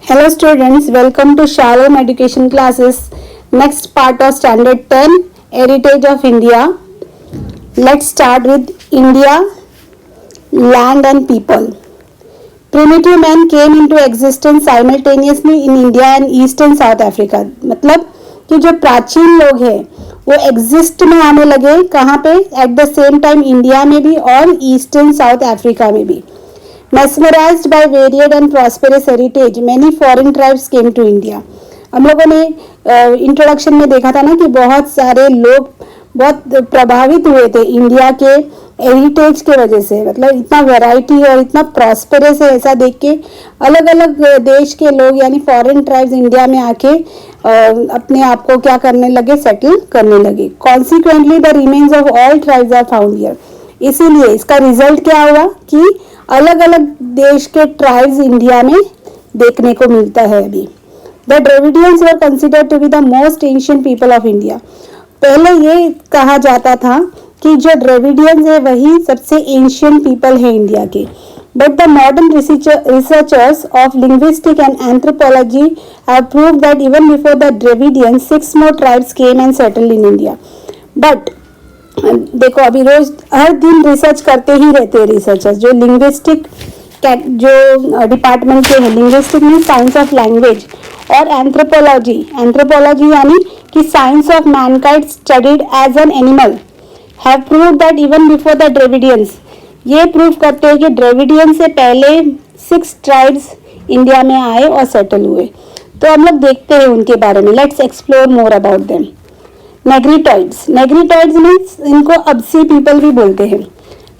Hello students, welcome to Shalom Education Classes. Next part of Standard 10, Heritage of India. Let's start with India, land and people. Primitive man came into existence simultaneously in India and East and South Africa. मतलब कि जो प्राचीन लोग हैं वो exist में आने लगे कहाँ पे? At the same time India में भी और ईस्ट एंड साउथ अफ्रीका में भी. Mesmerized by varied and prosperous heritage, many foreign tribes came to India. हम लोगों ने इंट्रोडक्शन में देखा था ना कि बहुत सारे लोग बहुत प्रभावित हुए थे इंडिया के हेरिटेज के वजह से. मतलब इतना वैरायटी और इतना प्रॉस्पेरस है ऐसा देख के अलग अलग देश के लोग यानी फॉरेन ट्राइब्स इंडिया में आके अपने आप को क्या करने लगे, सेटल करने लगे. Consequently the remains of all tribes are found here. इसीलिए इसका रिजल्ट क्या हुआ कि अलग अलग देश के ट्राइब्स इंडिया में देखने को मिलता है अभी. The Dravidians were considered to be the most ancient people of India. पहले ये कहा जाता था कि जो ड्रेविडियंस है वही सबसे एंशिएंट पीपल है इंडिया के. But the modern researchers of linguistic and anthropology have proved that even before the Dravidians 6 more tribes came and settled in India. But देखो अभी रोज हर दिन रिसर्च करते ही रहते हैं रिसर्चर्स जो लिंग्विस्टिक जो डिपार्टमेंट के हैं. Linguistic mean science of language और एंथ्रोपोलॉजी यानी कि science of mankind studied as an animal have proved that even before the Dravidians. ये प्रूव करते हैं कि ड्रेविडियंस से पहले 6 ट्राइब्स इंडिया में आए और सेटल हुए. तो हम लोग देखते हैं उनके बारे में. Let's explore more about them. Negritoids means इनको अबसी पीपल भी बोलते हैं.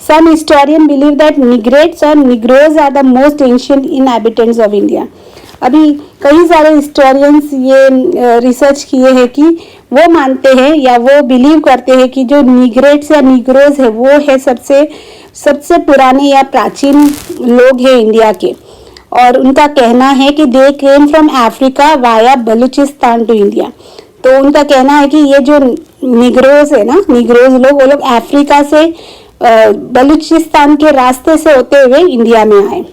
Some historian believe that Negritos और Negroes are the most ancient inhabitants of India. अभी कई सारे हिस्टोरियंस ये रिसर्च किए हैं कि वो मानते हैं या वो बिलीव करते हैं कि जो निग्रेट्स या निग्रोज है वो है सबसे पुराने या प्राचीन लोग हैं इंडिया के. और उनका कहना है कि they came from Africa via Baluchistan to India. तो उनका कहना है कि ये जो निग्रोज है ना, निग्रोज लोग वो लोग अफ्रीका से बलूचिस्तान के रास्ते से होते हुए इंडिया में आए.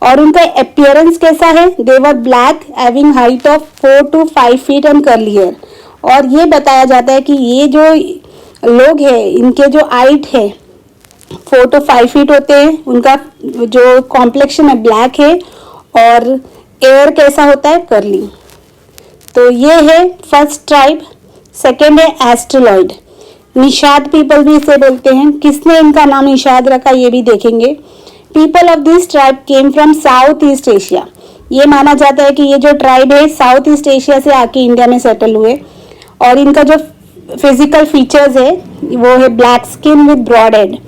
और उनका अपीयरेंस कैसा है? They were black having height of 4 to 5 feet and curly hair. और ये बताया जाता है कि ये जो लोग हैं इनके जो हाइट है 4 to 5 feet होते हैं. उनका जो कॉम्प्लेक्शन है ब्लैक है और एयर कैसा होता है? कर्ली. तो ये है फर्स्ट ट्राइब. सेकेंड है एस्ट्रोलॉइड. निषाद पीपल भी इसे बोलते हैं. किसने इनका नाम निषाद रखा ये भी देखेंगे. People of this tribe came from south east Asia. ये माना जाता है कि ये जो ट्राइब है साउथ ईस्ट एशिया से आके इंडिया में सेटल हुए. और इनका जो फिजिकल फीचर्स है वो है black skin with broad head.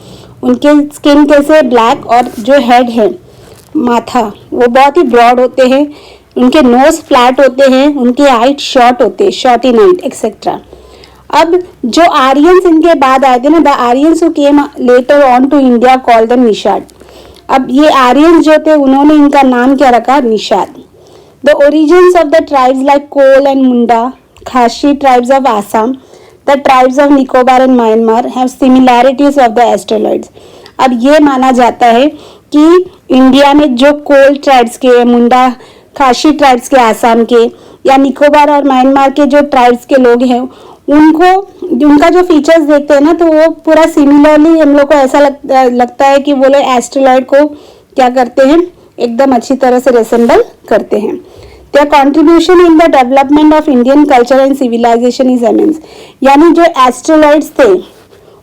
उनके स्किन कैसे? ब्लैक और जो हेड है माथा वो बहुत ही ब्रॉड होते हैं. उनके नोज फ्लैट होते हैं. उनकी हाइट शॉर्ट होते हैं, शॉर्ट इन हाइट एक्सेट्रा. अब जो आर्यंस इनके बाद आए थे ना, the Aryans who came later on to India called them Nishad. अब ये आर्यंस जो थे उन्होंने इनका नाम क्या रखा? Nishad. The origins of the tribes like Kol and Munda, Khasi tribes of Assam, the tribes of Nicobar and Myanmar have similarities of the australoids. अब ये माना जाता है कि इंडिया में जो कोल ट्राइब्स के, मुंडा खासी ट्राइब्स के आसाम के या निकोबार और म्यांमार के जो ट्राइब्स के लोग हैं उनको उनका जो फीचर्स देखते हैं ना तो वो पूरा सिमिलरली हम लोग को ऐसा लगता है कि वो लोग एस्ट्रोलॉइड को क्या करते हैं? एकदम अच्छी तरह से रिसेंबल करते हैं. Their contribution in the development of Indian culture and civilisation is immense. यानी जो एस्ट्रोलॉइड्स थे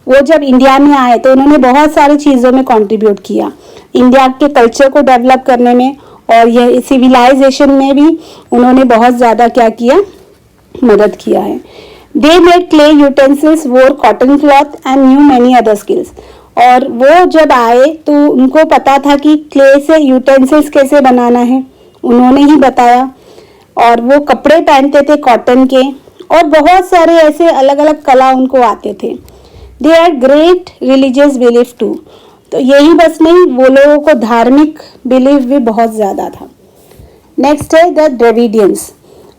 वो जब इंडिया में आए तो उन्होंने बहुत सारी चीज़ों में कॉन्ट्रीब्यूट किया. इंडिया के कल्चर को डेवलप करने में और यह सिविलाइजेशन में भी उन्होंने बहुत ज़्यादा क्या किया? मदद किया है. दे मेड क्ले यूटेंसिल्स, वोर cotton cloth and new many other skills. और वो जब आए तो उनको पता था कि क्ले से यूटेंसिल्स कैसे बनाना है, उन्होंने ही बताया. और वो कपड़े पहनते थे कॉटन के और बहुत सारे ऐसे अलग अलग कला उनको आते थे. They had great religious belief too. तो यही बस नहीं, वो लोगों को धार्मिक बिलीफ भी बहुत ज़्यादा था. नेक्स्ट है द ड्रेविडियंस.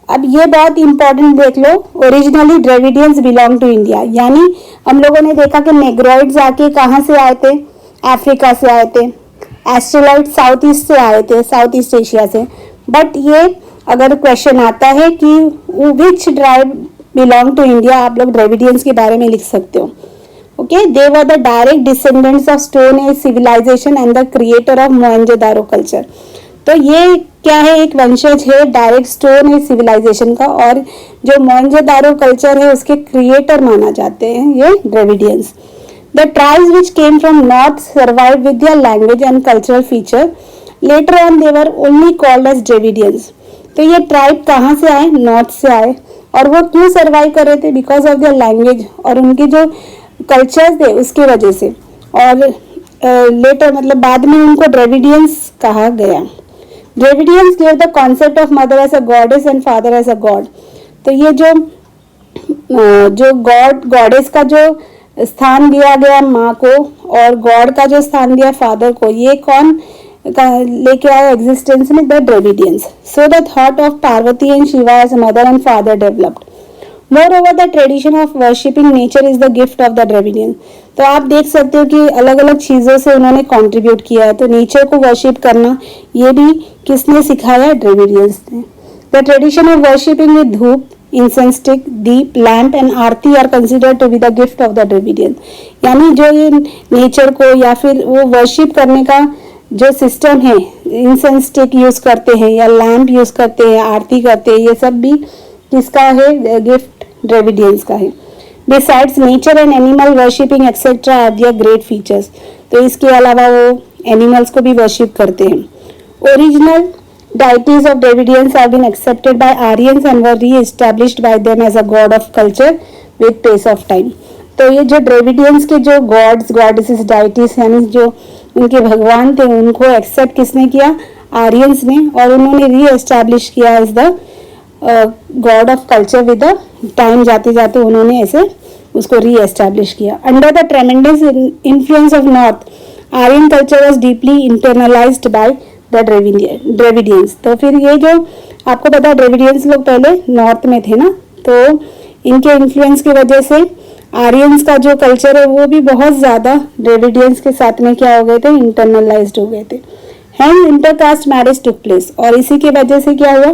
अब ये बहुत इंपॉर्टेंट देख लो. Originally Dravidians belong to India. यानी हम लोगों ने देखा कि नेग्रॉइड्स आके कहाँ से आए थे? अफ्रीका से आए थे. एस्ट्रोलॉइड साउथ ईस्ट से आए थे, साउथ ईस्ट एशिया से. बट ये अगर क्वेश्चन आता है कि which tribe belong to India, आप लोग द्रविडियंस के बारे में लिख सकते हो. Okay, they were the direct descendants of stone age civilisation and the creator of Mohenjodaro culture. तो ये क्या है, एक वंशज है डायरेक्ट स्टोन एज सिविलाइजेशन का, और जो मोहनजोदारो कल्चर है उसके क्रिएटर माना जाते हैं ये Dravidians. The tribes which came from north survive with their language and cultural feature. Later on they were only called as Dravidians. तो ये ट्राइब कहाँ से आए, नॉर्थ से आए, और वो क्यों सर्वाइव कर रहे थे, बिकॉज ऑफ देयर लैंग्वेज और उनके जो कल्चर थे उसके वजह से. और लेटर मतलब बाद में उनको द्रविडियंस कहा गया. Dravidians give the concept of mother as a goddess and father as a god. तो ये जो गॉडेस का जो स्थान दिया गया माँ को और गॉड का जो स्थान दिया फादर को, ये कौन लेके आया एग्जिस्टेंस में, the Dravidians. So the thought of Parvati and Shiva as mother and father developed. Moreover, the tradition of worshipping nature is the gift of the Dravidians. तो आप देख सकते हो कि अलग अलग चीज़ों से उन्होंने कंट्रीब्यूट किया है. तो नेचर को वर्शिप करना ये भी किसने सिखाया, द्रविडियंस ने. The tradition of worshipping with dhoop, incense stick, deep, lamp and aarti are considered to be the gift of the Dravidians. यानी जो ये नेचर को या फिर वो वर्शिप करने का जो सिस्टम है, इंसेंस स्टिक यूज करते हैं या लैम्प यूज करते हैं, आरती करते हैं, ये सब भी किसका है, गिफ्ट द्रविडियंस का है. Besides nature and animal worshipping etcetera are their great features. तो इसके अलावा वो एनिमल्स को भी वर्शिप करते हैं. Original deities of Dravidians have been accepted by Aryans and were re-established by them as a god of culture with pace of time. तो ये जो द्रविडियंस के जो गॉड्स गॉडेसेस डाइटीज यानी जो उनके भगवान थे उनको एक्सेप्ट किसने किया, आर्यंस ने, और उन्होंने री-एस्टैब्लिश किया as the god of culture with the time. जाते जाते उन्होंने ऐसे उसको री-एस्टैब्लिश किया. Under the tremendous influence of north, Aryan culture was deeply internalised by the Dravidians. तो फिर ये जो आपको पता है द्रविडियंस लोग पहले नॉर्थ में थे ना, तो इनके इन्फ्लुएंस की वजह से आर्यंस का जो कल्चर है वो भी बहुत ज़्यादा द्रविडियंस के साथ में क्या हो गए थे, इंटरनलाइज्ड हो गए थे. Hand intercaste marriage took place. और इसी की वजह से क्या हुआ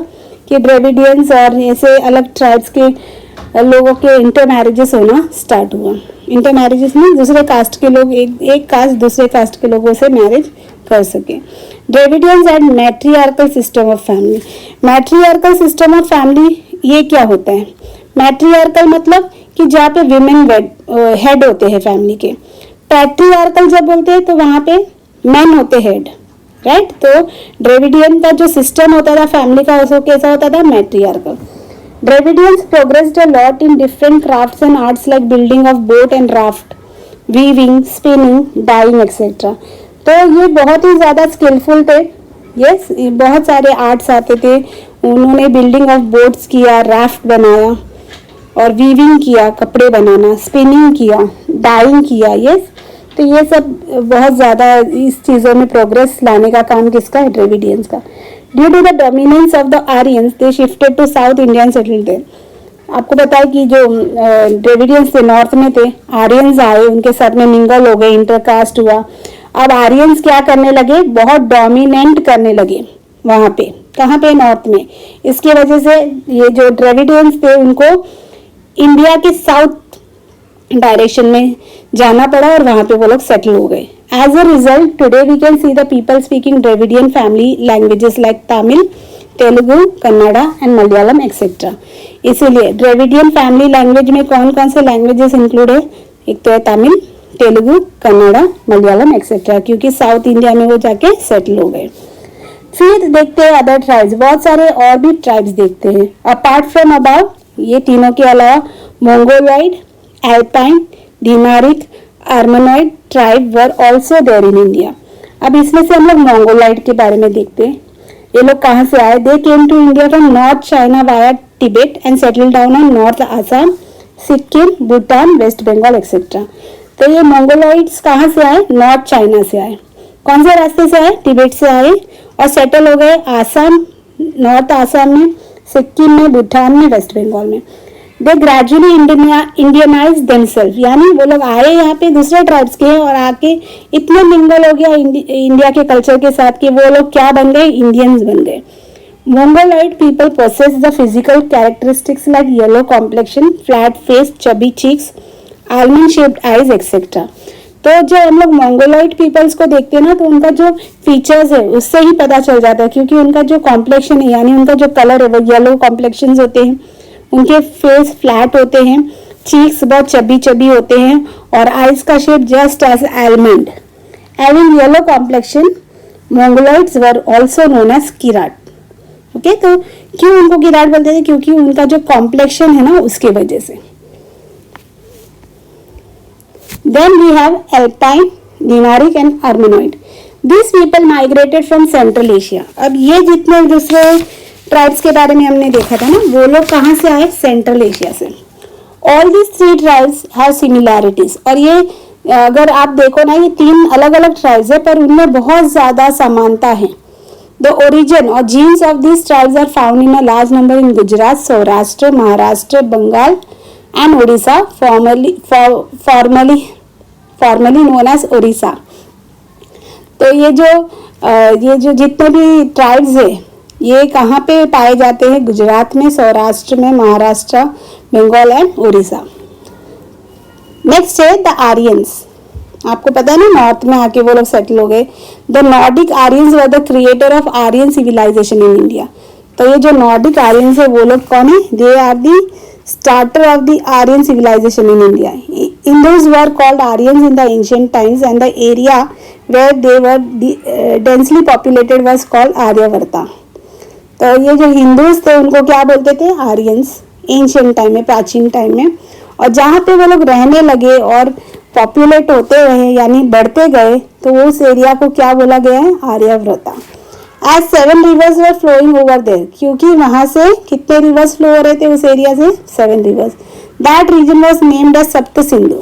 कि द्रविडियंस और ऐसे अलग ट्राइब्स के लोगों के इंटर मैरिजेस होना स्टार्ट हुआ. इंटर मैरिजेस में दूसरे कास्ट के लोग एक कास्ट दूसरे कास्ट के लोगों से मैरिज कर सके. Dravidians and matriarchal system of family. Matriarchal system of family ये क्या होता है, मैट्रियार्कल मतलब कि जहाँ पे विमेन हेड होते हैं फैमिली के. पैट्रियार्कल जब बोलते हैं तो वहाँ पे मैन होते हेड, राइट. तो द्रविडियन का जो सिस्टम होता था फैमिली का उसको कैसा होता था, matriarchal. Dravidians progressed a lot in different crafts and arts like building of boat and raft, weaving, spinning, dyeing etcetera. तो ये बहुत ही ज़्यादा स्किलफुल थे. यस, बहुत सारे आर्ट्स आते थे. उन्होंने बिल्डिंग ऑफ बोट्स किया, राफ्ट बनाया, और वीविंग किया, कपड़े बनाना, स्पिनिंग किया, डाइंग किया. यस, तो ये सब बहुत ज़्यादा इस चीज़ों में प्रोग्रेस लाने का काम किसका है, द्रविडियंस का. Due to the dominance of the Aryans they shifted to south Indian settled there. आपको पता है कि जो द्रविडियंस थे नॉर्थ में थे, आर्यंस आए, उनके साथ में मिंगल हो गए, इंटरकास्ट हुआ. अब आर्यंस क्या करने लगे, बहुत डोमिनेंट करने लगे वहाँ पे, कहाँ पे, नॉर्थ में. इसकी वजह से ये जो द्रविडियंस थे उनको इंडिया के साउथ डायरेक्शन में जाना पड़ा और वहाँ पे वो लोग सेटल हो गए. As a result today we can see the people speaking Dravidian family languages like Tamil, Telugu, Kannada and Malayalam etcetera. इसीलिए द्रविडियन फैमिली लैंग्वेज में कौन कौन से लैंग्वेजेस इंक्लूड है, एक तो है तमिल, तेलुगु, कन्नड़ा, मलयालम एक्सेट्रा, क्योंकि साउथ इंडिया में वो जाके सेटल हो गए. फिर देखते हैं अदर ट्राइब्स, बहुत सारे और भी ट्राइब्स देखते हैं. अपार्ट फ्रॉम अबाव, ये तीनों के अलावा Mongoloid, Alpine, Dinaric, Armenoid tribe were also there in India. अब इसमें से हम लोग मोंगोलॉइड के बारे में देखते हैं. ये लोग कहाँ से आए, they came to India from north China via Tibet and settle down on north Assam, Sikkim, Bhutan, West Bengal etcetera. तो ये मोंगोलॉइड्स कहाँ से आए, नॉर्थ चाइना से आए. कौन से रास्ते से आए, टिबेट से आए, और सेटल हो गए आसाम, नॉर्थ आसाम में, सिक्किम में, भूटान में, वेस्ट बंगाल में. दे ग्रेजुअली इंडियनाइज देमसेल्फ, यानी वो लोग आए यहाँ पे दूसरे ट्राइब्स के और आके इतने मिंगल हो गया इंडिया के कल्चर के साथ कि वो लोग क्या बन गए, इंडियंस बन गए. Mongoloid people possess the physical characteristics like yellow complexion, flat face, chubby cheeks, almond shaped eyes, etc. तो जो हम लोग मंगोलॉइड पीपल्स को देखते हैं ना, तो उनका जो फीचर्स है उससे ही पता चल जाता है, क्योंकि उनका जो कॉम्प्लेक्शन है यानी उनका जो कलर है वो येलो कॉम्प्लेक्शन होते हैं, उनके फेस फ्लैट होते हैं, चीक्स बहुत चबी चबी होते हैं और आइज का shape just as almond. Having yellow complexion, Mongoloids were also known as Kirat. Okay, तो क्यों उनको किराट बोलते थे? क्योंकि उनका जो कॉम्प्लेक्शन है ना उसकी वजह से. Then we have Alpine, Dinaric and Armenoid. These people migrated from Central Asia. अब ये जितने दूसरे ट्राइब्स के बारे में हमने देखा था ना, वो लोग कहाँ से आए? सेंट्रल एशिया से. All these three tribes have similarities. और ये अगर आप देखो ना, ये 3 अलग अलग ट्राइब्स है पर उनमें बहुत ज़्यादा समानता है. The origin or genes of these tribes are found in a large number in Gujarat, Saurashtra, Maharashtra, Bengal and Odisha, formerly known as Orissa. तो ये जो जितने भी ट्राइब्स है ये कहाँ पे पाए जाते हैं? गुजरात में, सौराष्ट्र में, महाराष्ट्र, बंगाल एंड उड़ीसा. नेक्स्ट है द आर्यंस. आपको पता है ना, नॉर्थ में आके वो लोग सेटल हो गए. The Nordic Aryans were the creator of Aryan civilization in India. तो ये जो नॉर्डिक आर्यंस है वो लोग कौन है? They are the starter of the Aryan civilization in India. Indus were called Aryans in the ancient times and the area where they were densely populated was called Aryavarta. तो ये जो Hindus थे उनको क्या बोलते थे? आर्यंस. एंशियंट टाइम में, प्राचीन टाइम में. और जहाँ पे वो लोग रहने लगे और पॉपुलेट होते रहे यानी बढ़ते गए, तो उस एरिया को क्या बोला गया है? आर्यावर्ता. As 7 rivers were flowing over there. क्योंकि वहां से कितने रिवर्स फ्लो हो रहे थे उस एरिया से? 7 rivers. That region was named as Sapta Sindhu.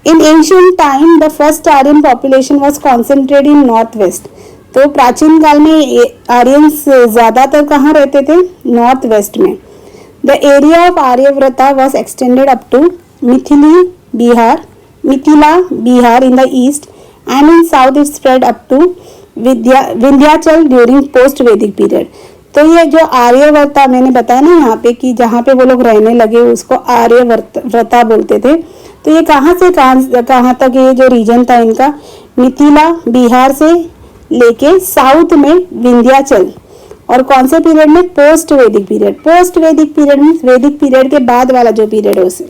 In ancient time, the first Aryan population was concentrated in northwest. तो प्राचीन काल में आर्यंस ज्यादातर कहाँ रहते थे? नॉर्थ वेस्ट में. The area of Aryavrata was extended up to Mithila, Bihar in the east, and in south it spread up to Vindhyachal during post वैदिक पीरियड. तो ये जो आर्यवर्ता मैंने बताया ना यहाँ पे कि जहाँ पे वो लोग रहने लगे उसको आर्यवर्ता बोलते थे. तो ये कहाँ से कहाँ तक ये जो रीजन था इनका? मिथिला, बिहार से लेके साउथ में विंध्याचल. और कौन से पीरियड में? पोस्ट वैदिक पीरियड. पोस्ट वैदिक पीरियड में वैदिक पीरियड के बाद वाला जो पीरियड है उसे.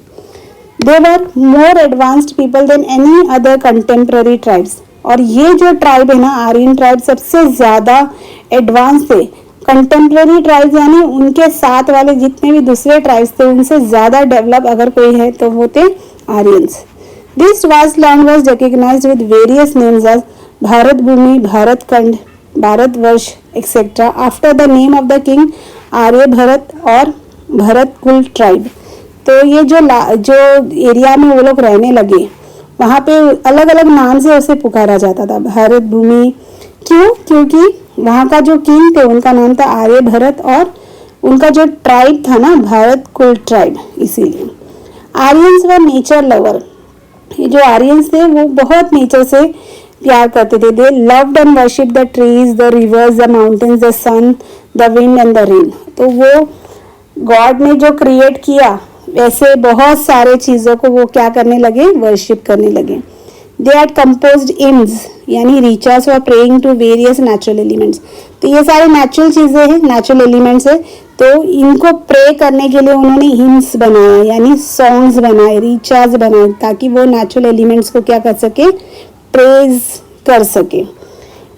They were more advanced people than any other contemporary tribes. और ये जो ट्राइब है ना, आर्यन ट्राइब, सबसे ज्यादा एडवांस थे. कंटेम्प्रेरी ट्राइब्स यानी उनके साथ वाले जितने भी दूसरे ट्राइब्स थे उनसे ज्यादा डेवलप अगर कोई है तो वो थे Aryans. This vast land was recognised with various names as Bharat Bhumi, Bharat Khand, Bharatvarsh etcetera after the name of the king Arya Bharat और भरत कुल ट्राइब. तो ये जो एरिया में वो लोग रहने लगे वहाँ पे अलग अलग नाम से उसे पुकारा जाता था. भारत भूमि क्यों? क्योंकि वहाँ का जो किंग थे उनका नाम था आर्य भरत और उनका जो ट्राइब था ना भारत कुल ट्राइब, इसीलिए. आर्यंस वर नेचर लवर. ये जो आर्यंस थे वो बहुत नेचर से प्यार करते थे. They loved and worship the trees, the rivers, the mountains, the sun, the wind and the rain. तो वो गॉड ने जो क्रिएट किया ऐसे बहुत सारे चीजों को वो क्या करने लगे? वर्शिप करने लगे. दे हैड कंपोज्ड हिम्स यानी रिचर्स for praying to various natural elements. तो ये सारे नेचुरल चीजें हैं, नेचुरल एलिमेंट्स है, तो इनको प्रे करने के लिए उन्होंने हिम्स बनाए यानी सॉन्ग्स बनाए, रिचर्स बनाए, ताकि वो नेचुरल एलिमेंट्स को क्या कर सके? प्रेज कर सके.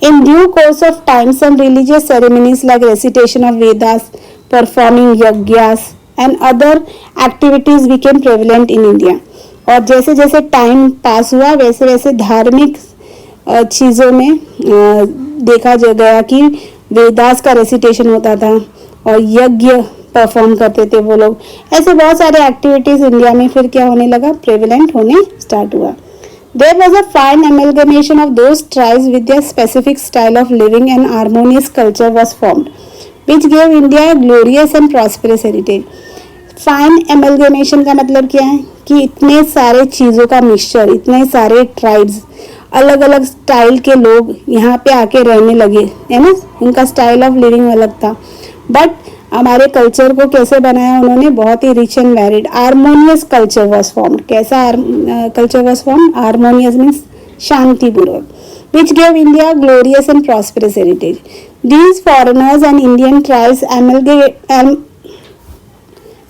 In due course of time some religious ceremonies like recitation of Vedas, performing yajnas and other activities became prevalent in India. और जैसे जैसे टाइम पास हुआ वैसे वैसे धार्मिक चीज़ों में देखा गया कि वेदास का रेसिटेशन होता था और यज्ञ परफॉर्म करते थे वो लोग. ऐसे बहुत सारे एक्टिविटीज इंडिया में फिर क्या होने लगा? प्रेवलेंट होने स्टार्ट हुआ. There was a fine amalgamation of those tribes with their specific style of living and harmonious culture was formed, which gave India a glorious and prosperous heritage. Fine amalgamation का मतलब क्या है? कि इतने सारे चीज़ों का मिक्सचर, इतने सारे ट्राइब्स, अलग अलग स्टाइल के लोग यहाँ पे आके रहने लगे, है ना. उनका स्टाइल ऑफ लिविंग अलग था. बट हमारे कल्चर को कैसे बनाया उन्होंने, बहुत ही rich and varied. Harmonious culture was formed, कैसा culture was formed, harmonious means शांतिपूर्वक, which gave India glorious and prosperous heritage. These foreigners and Indian tribes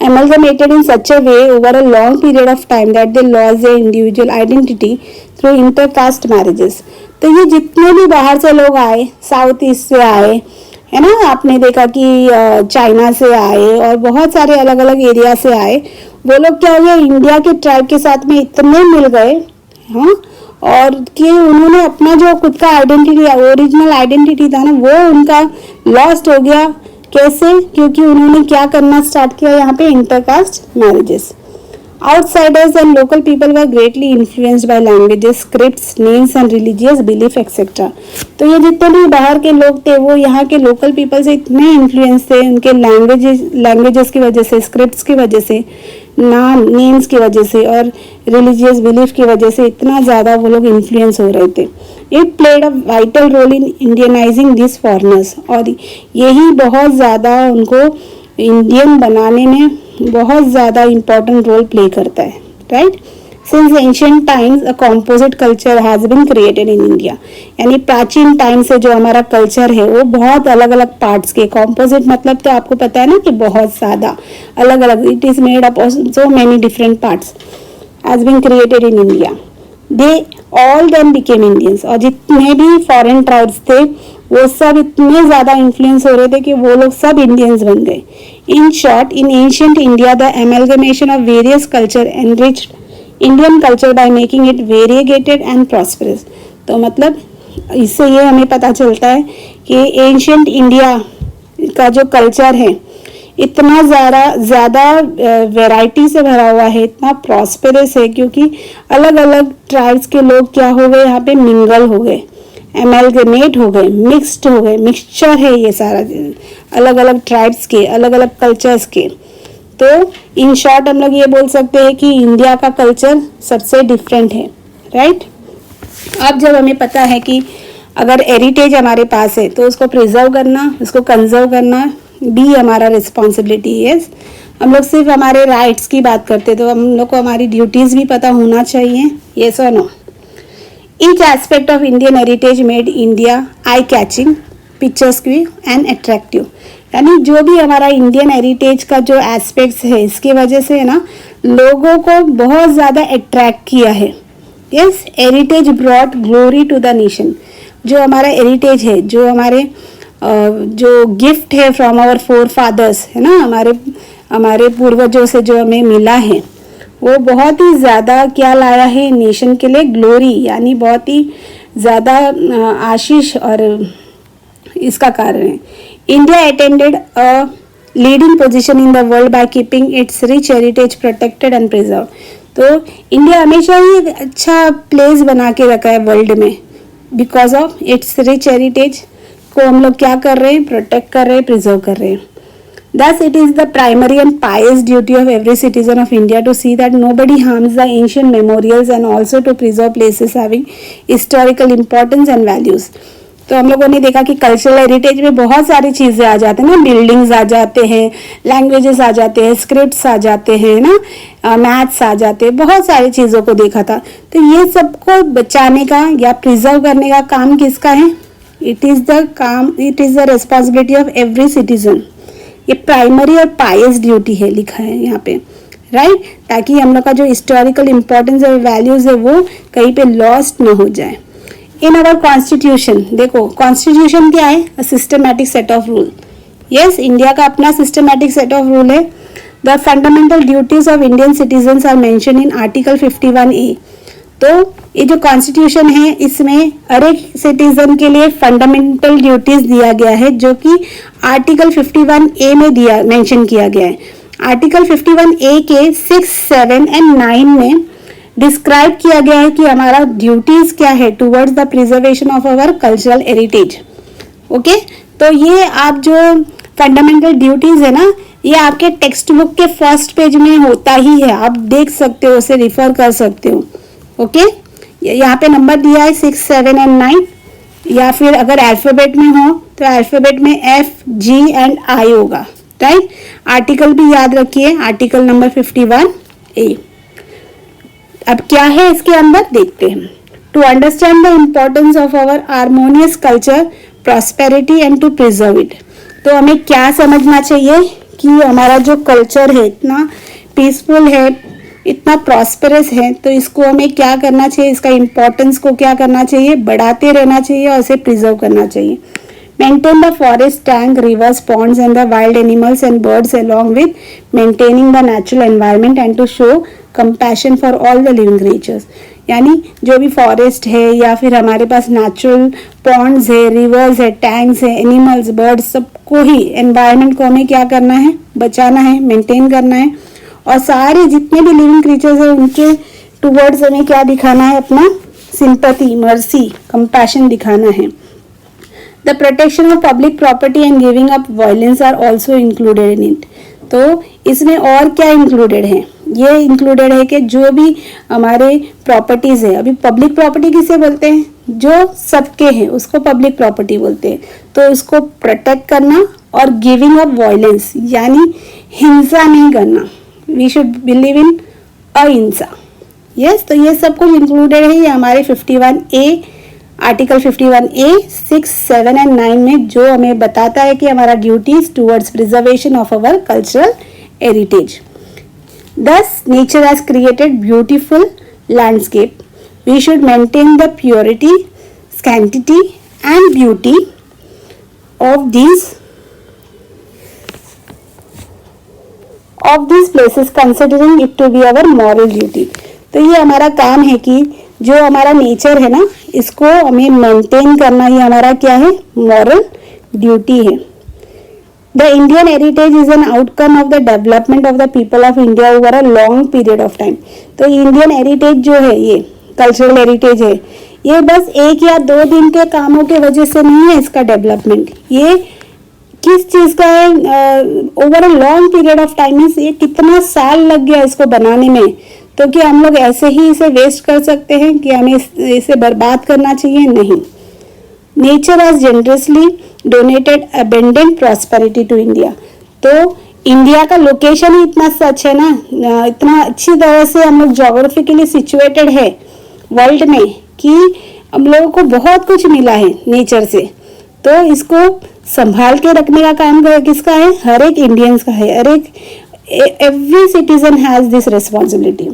amalgamated in such a way over a long period of time that they lost their individual identity through intercaste marriages. तो ये जितने भी बाहर से लोग आए, south east से आए, है ना, आपने देखा कि चाइना से आए और बहुत सारे अलग अलग एरिया से आए, वो लोग क्या हो गया, इंडिया के ट्राइब के साथ में इतने मिल गए, हाँ, और कि उन्होंने अपना जो खुद का आइडेंटिटी, ओरिजिनल आइडेंटिटी था ना, वो उनका लॉस्ट हो गया। कैसे, क्योंकि उन्होंने क्या करना स्टार्ट किया यहाँ पे, intercaste marriages. Outsiders and local people were greatly influenced by languages, scripts, names and religious belief etc. तो ये जितने भी बाहर के लोग थे वो यहाँ के लोकल पीपल से इतने इन्फ्लुएंस थे, उनके लैंग्वेजेस की वजह से, स्क्रिप्ट्स की वजह से, नेम्स की वजह से और रिलीजियस बिलीफ की वजह से इतना ज़्यादा वो लोग इन्फ्लुएंस हो रहे थे। It played a vital role in Indianising this foreigners, और यही बहुत ज़्यादा उनको इंडियन बनाने में बहुत ज़्यादा इम्पोर्टेंट रोल प्ले करता है, right. Since ancient times a composite culture has been created in India, यानी प्राचीन टाइम से जो हमारा कल्चर है वो बहुत अलग अलग पार्ट्स के, कॉम्पोजिट मतलब तो आपको पता है ना कि बहुत ज़्यादा अलग अलग, it is made up of so many different parts, has been created in India. They all then became Indians, और जितने भी फॉरेन ट्राइब्स थे वो सब इतने ज़्यादा इन्फ्लुएंस हो रहे थे कि वो लोग सब इंडियंस बन गए। In short, in ancient India the amalgamation of various culture enriched Indian culture by making it variated and prosperous. तो मतलब इससे ये हमें पता चलता है कि एंशियंट इंडिया का जो कल्चर है इतना ज़्यादा वैरायटी से भरा हुआ है, इतना प्रॉस्परस है, क्योंकि अलग अलग ट्राइब्स के लोग क्या हो गए, यहाँ पे मिंगल हो गए, एमलगमेट हो गए, मिक्सड हो गए, मिक्सचर है ये सारा, अलग अलग ट्राइब्स के, अलग अलग कल्चर्स के। तो इन शॉर्ट हम लोग ये बोल सकते हैं कि इंडिया का कल्चर सबसे डिफरेंट है, राइट। अब जब हमें पता है कि अगर हेरिटेज हमारे पास है तो उसको प्रिजर्व करना, उसको कंजर्व करना भी हमारा रिस्पॉन्सिबिलिटी है। हम लोग सिर्फ हमारे राइट्स की बात करते तो हम लोग को हमारी ड्यूटीज़ भी पता होना चाहिए, येस और no. Each aspect of Indian heritage made India eye-catching, picturesque and attractive. यानी जो भी हमारा इंडियन हेरिटेज का जो एस्पेक्ट्स है इसकी वजह से ना लोगों को बहुत ज़्यादा अट्रैक्ट किया है। Yes, heritage brought glory to the nation. जो हमारा हेरिटेज है, जो हमारे जो गिफ्ट है फ्रॉम आवर फोर फादर्स, है ना, हमारे पूर्वजों से जो हमें मिला है, वो बहुत ही ज़्यादा क्या लाया है नेशन के लिए, ग्लोरी, यानी बहुत ही ज़्यादा आशीष और इसका कारण है। India attended a leading position in the world by keeping it's rich heritage protected and preserve. तो इंडिया हमेशा ही एक अच्छा प्लेस बना के रखा है वर्ल्ड में, because of its rich heritage को हम लोग क्या कर रहे हैं, प्रोटेक्ट कर रहे हैं, प्रिजर्व कर रहे हैं। Thus, it is the primary and pious duty of every citizen of India to see that nobody harms the ancient memorials and also to preserve places having historical importance and values. तो हम लोगों ने देखा कि cultural heritage में बहुत सारी चीज़ें आ जाते हैं ना, बिल्डिंग्स आ जाते हैं, लैंग्वेजेस आ जाते हैं, स्क्रिप्ट्स आ जाते हैं ना, मैथ्स आ जाते हैं, बहुत सारी चीज़ों को देखा था। तो ये सबको बचाने का या प्रिजर्व करने का काम किसका है? It is the responsibility of every citizen. ये प्राइमरी और पायस ड्यूटी है, लिखा है यहाँ पे, राइट, ताकि हम लोग का जो हिस्टोरिकल इम्पोर्टेंस और वैल्यूज है वो कहीं पे लॉस्ट ना हो जाए। इन अवर कॉन्स्टिट्यूशन, देखो कॉन्स्टिट्यूशन क्या है? A systematic set of rule. Yes, India का अपना सिस्टमैटिक सेट ऑफ रूल है। The fundamental duties of Indian citizens are mention in article 51A। तो ये जो कॉन्स्टिट्यूशन है इसमें हर एक सिटीजन के लिए फंडामेंटल ड्यूटीज दिया गया है, जो कि आर्टिकल 51A में मेंशन किया गया है। आर्टिकल 51A के 6, 7 एंड 9 में डिस्क्राइब किया गया है कि हमारा ड्यूटीज क्या है towards the preservation of our cultural heritage. Okay, तो ये आप जो फंडामेंटल ड्यूटीज है ना, ये आपके टेक्स्ट बुक के फर्स्ट पेज में होता ही है, आप देख सकते हो, उसे रिफर कर सकते हो। ओके, यहाँ पे नंबर दिया है 6, 7 एंड 9, या फिर अगर अल्फ़ाबेट में हो तो अल्फ़ाबेट में F, G एंड I होगा, राइट। आर्टिकल भी याद रखिए, आर्टिकल नंबर 51A। अब क्या है इसके अंदर देखते हैं। To understand the importance of our harmonious culture, prosperity and to preserve it. तो हमें क्या समझना चाहिए कि हमारा जो कल्चर है इतना पीसफुल है, इतना प्रॉस्पेरस है, तो इसको हमें क्या करना चाहिए, इसका इम्पोर्टेंस को क्या करना चाहिए, बढ़ाते रहना चाहिए और इसे प्रिजर्व करना चाहिए। Maintain the forest, tank, rivers, ponds and the wild animals and birds along with maintaining the natural environment and to show compassion for all the living creatures। यानी जो भी फॉरेस्ट है या फिर हमारे पास नेचुरल पॉन्ड्स है, रिवर्स है, tanks है, एनिमल्स, बर्ड्स, सबको ही एनवायरनमेंट को हमें क्या करना है, बचाना है, मेंटेन करना है और सारे जितने भी लिविंग क्रीचर्स है उनके टूवर्ड्स हमें क्या दिखाना है, अपना सिंपैथी, मर्सी, कंपैशन दिखाना है। The protection of public property and giving up violence are also included in it। तो इसमें और क्या इंक्लूडेड है, ये इंक्लूडेड है कि जो भी हमारे प्रॉपर्टीज है, अभी पब्लिक प्रॉपर्टी किसे बोलते हैं, जो सबके हैं उसको पब्लिक प्रॉपर्टी बोलते हैं, तो उसको प्रोटेक्ट करना और गिविंग अप वायलेंस यानी हिंसा नहीं करना। वी शुड बिलीव इन अहिंसा। यस, तो ये सब कुछ इंक्लूडेड है, ये हमारे 51A आर्टिकल 51A 6, 7 एंड 9 में जो हमें बताता है कि हमारा duties towards preservation of our cultural heritage. Thus, nature has created beautiful landscape. We should maintain the purity, sanctity and beauty of these places, considering it to be our moral duty। तो ये हमारा काम है कि जो हमारा nature है ना, इसको हमें मेंटेन करना ही हमारा क्या है, मॉरल ड्यूटी है। The Indian heritage is an outcome of the development of the people of India over a long period of time. तो इंडियन हेरिटेज जो है, ये कल्चरल हेरिटेज है, ये बस 1 या 2 दिन के कामों के वजह से नहीं है इसका डेवलपमेंट। ये किस चीज का है, over a long period of time, ये कितना साल लग गया इसको बनाने में। तो क्या हम लोग ऐसे ही इसे वेस्ट कर सकते हैं कि हमें इसे बर्बाद करना चाहिए? नहीं। Nature has generously donated abundant prosperity to India. तो इंडिया का लोकेशन ही इतना सच है ना, इतना अच्छी तरह से हम लोग जोग्राफिकली सिचुएटेड है वर्ल्ड में कि हम लोगों को बहुत कुछ मिला है नेचर से। तो इसको संभाल के रखने का काम किसका है? हर एक इंडियंस का है। हर एक every citizen has this responsibility।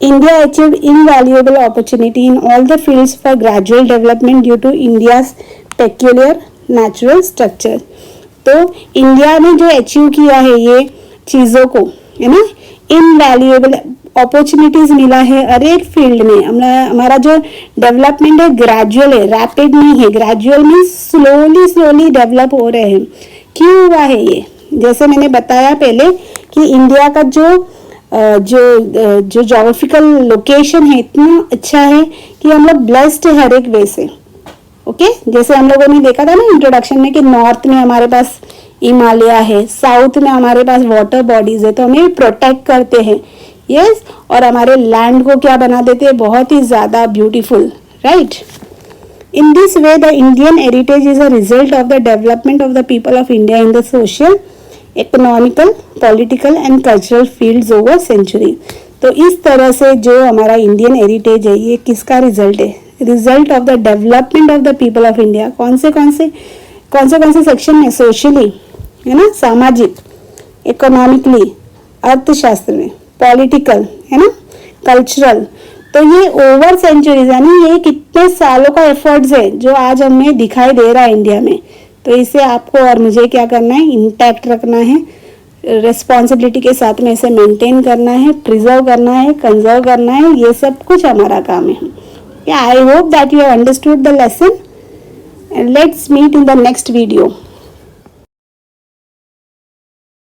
India achieved invaluable opportunity in all the fields for gradual development due to India's peculiar natural structure। तो इंडिया ने जो अचीव किया है ये चीज़ों को, है ना, इनवैल्यूएबल अपॉर्चुनिटीज मिला है हर एक फील्ड में। हमारा जो डेवलपमेंट है ग्रेजुअल है, रैपिड नहीं है। ग्रेजुअल में स्लोली डेवलप हो रहे हैं। क्यों हुआ है ये? जैसे मैंने बताया पहले कि इंडिया का जो जोग्राफिकल लोकेशन है इतना अच्छा है कि हम लोग ब्लेस्ड है हर एक वे से। ओके, जैसे हम लोगों ने देखा था ना इंट्रोडक्शन में कि नॉर्थ में हमारे पास हिमालय है, साउथ में हमारे पास वाटर बॉडीज है, तो हमें प्रोटेक्ट करते हैं। यस, और हमारे लैंड को क्या बना देते हैं, बहुत ही ज्यादा beautiful, right. In this way, the Indian heritage is a result of the development of the people of India in the social, economical, political and cultural fields over century। तो इस तरह से जो हमारा इंडियन हेरिटेज है ये किसका result है? Result of the development of the people of India. कौन से सेक्शन में? सोशली, है ना, सामाजिक, इकोनॉमिकली, अर्थशास्त्र में, पॉलिटिकल, है ना, कल्चरल। तो ये ओवर सेंचुरीज यानी ये कितने सालों का एफर्ट्स है जो आज हमें दिखाई दे रहा है इंडिया में। तो इसे आपको और मुझे क्या करना है? इंटैक्ट रखना है, रिस्पॉन्सिबिलिटी के साथ में इसे मेंटेन करना है, प्रिजर्व करना है, कंजर्व करना है। ये सब कुछ हमारा काम है। I hope that you have understood the lesson and let's meet in the next video.